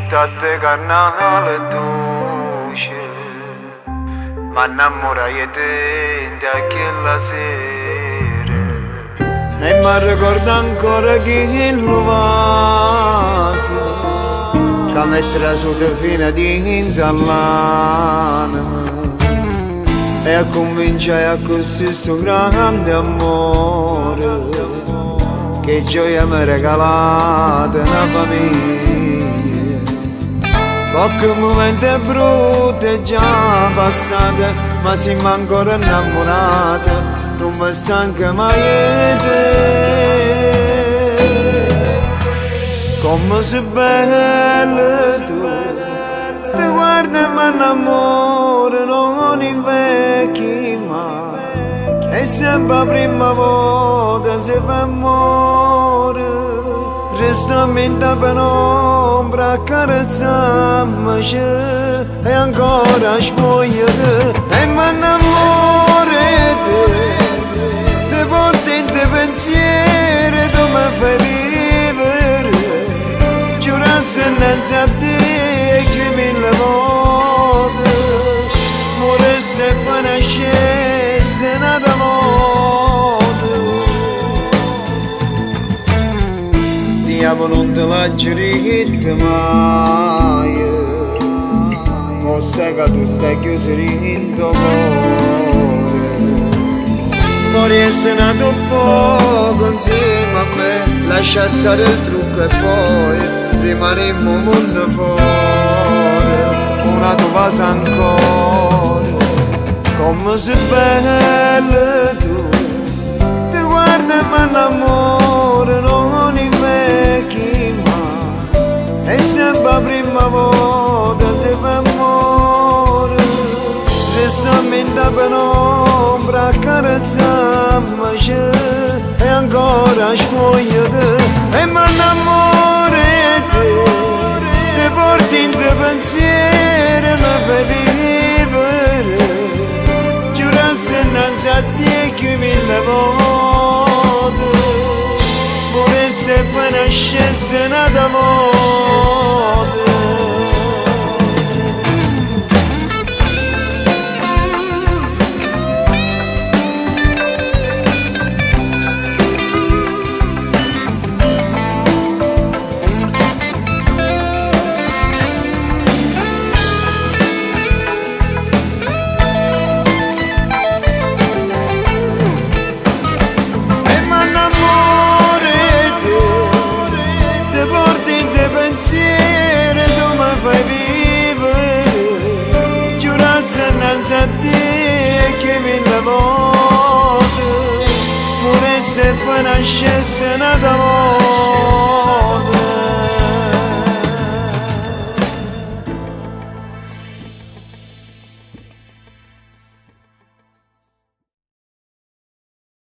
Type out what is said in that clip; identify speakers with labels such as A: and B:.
A: città de carnale dolce, ma innamorai te da quella sera. E mi ricordo ancora che lo vaso che mi è trasuto fino ad all'anima e a cominciare a così sto grande amore che gioia mi ha regalato una famiglia. Qualche momento è brutto è già passato, ma siamo ancora innamorati, non mi stanca mai di te. Come sei bella tu, ti guarda e mi innamoro, non invecchi mai. E sempre la prima volta si fa amore, restiamo in da penombra, accarezzammoci e ancora spogliate e mi innamoro di te. Ti porto in te pensieri, tu mi fai vivere, giurassi innanzi a te che mille volte moresti e poi nascessi nata morte. Ti amo non te la giurite mai, o sai che tu stai chiuso in tuo cuore. Morisse nato fuoco insieme a me, lascia stare il trucco e poi rimanemmo un mondo fuori, una tua casa ancora. Come sei bella tu, ti guarda e mi innamoro, non invecchi mai. E sempre la prima volta si fa amore, restiamo in da penombra, accarezzammoci e ancora spogliate e mi innamoro di te. Ti porti in te pensieri, mi fai vivere, giurassi innanzi a te che mille volte moresti e poi nascessi nata morte. Pensieri tu mi fai vivere, giurassi innanzi a te che mille volte moresti e poi nascessi nata morte.